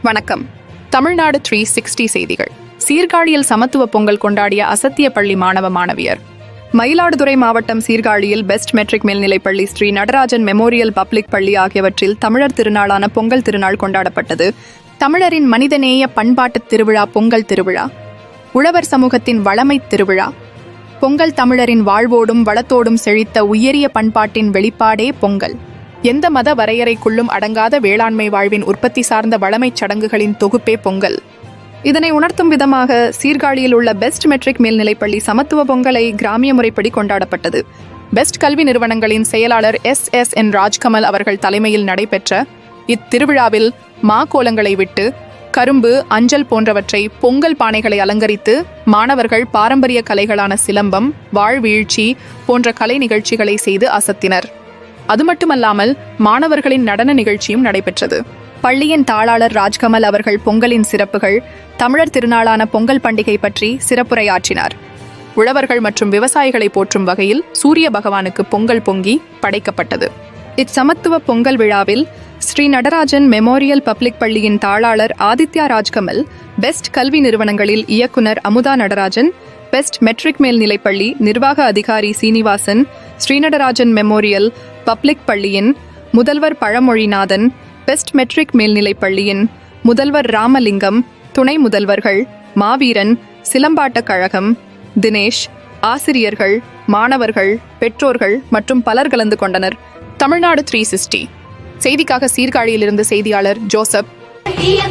வணக்கம். தமிழ்நாடு 360 செய்திகள். சீர்காழியில் சமத்துவ பொங்கல் கொண்டாடிய அசத்திய பள்ளி மாணவ மாணவியர். மயிலாடுதுறை மாவட்டம் சீர்காழியில் பெஸ்ட் மெட்ரிக் மேல்நிலைப்பள்ளி ஸ்ரீ நடராஜன் மெமோரியல் பப்ளிக் பள்ளி ஆகியவற்றில் தமிழர் திருநாளான பொங்கல் திருநாள் கொண்டாடப்பட்டது. தமிழரின் மனிதநேய பண்பாட்டு திருவிழா பொங்கல் திருவிழா. உழவர் சமூகத்தின் வளமை திருவிழா. பொங்கல் தமிழரின் வாழ்வோடும் வளத்தோடும் செழித்த உயரிய பண்பாட்டின் வெளிப்பாடே பொங்கல். எந்த மத வரையறைக்குள்ளும் அடங்காத வேளாண்மை வாழ்வின் உற்பத்தி சார்ந்த வளமைச் சடங்குகளின் தொகுப்பே பொங்கல். இதனை உணர்த்தும் விதமாக சீர்காழியில் உள்ள பெஸ்ட் மெட்ரிக் மேல்நிலைப்பள்ளி சமத்துவ பொங்கலை கிராமிய முறைப்படி கொண்டாடப்பட்டது. பெஸ்ட் கல்வி நிறுவனங்களின் செயலாளர் என் ராஜ்கமல் அவர்கள் தலைமையில் நடைபெற்ற இத்திருவிழாவில் கோலங்களை விட்டு கரும்பு, அஞ்சல் போன்றவற்றை பொங்கல் பானைகளை அலங்கரித்து மாணவர்கள் பாரம்பரிய கலைகளான சிலம்பம், வாழ்வீழ்ச்சி போன்ற கலை நிகழ்ச்சிகளை செய்து அசத்தினர். அது மட்டுமல்லாமல் மாணவர்களின் நடன நிகழ்ச்சியும் நடைபெற்றது. பள்ளியின் தாளாளர் ராஜ்கமல் அவர்கள் பொங்கலின் சிறப்புகள், தமிழர் திருநாளான பொங்கல் பண்டிகை பற்றி சிறப்புரையாற்றினார். உழவர்கள் மற்றும் விவசாயிகளை போற்றும் வகையில் சூரிய பகவானுக்கு பொங்கல் பொங்கி படைக்கப்பட்டது. இச்சமத்துவ பொங்கல் விழாவில் ஸ்ரீ நடராஜன் மெமோரியல் பப்ளிக் பள்ளியின் தாளாளர் ஆதித்யா ராஜ்கமல், பெஸ்ட் கல்வி நிறுவனங்களில் இயக்குனர் அமுதா நடராஜன், பெஸ்ட் மெட்ரிக் மேல்நிலைப்பள்ளி நிர்வாக அதிகாரி சீனிவாசன், ஸ்ரீநடராஜன் மெமோரியல் பப்ளிக் பள்ளியின் முதல்வர் பழமொழிநாதன், பெஸ்ட் மெட்ரிக் மேல்நிலைப்பள்ளியின் முதல்வர் ராமலிங்கம், துணை முதல்வர்கள் மாவீரன், சிலம்பாட்டக் கழகம், தினேஷ், ஆசிரியர்கள், மாணவர்கள், பெற்றோர்கள் மற்றும் பலர் கலந்து கொண்டனர். தமிழ்நாடு 360 செய்திக்காக சீர்காழியிலிருந்து செய்தியாளர் ஜோசப். Hey,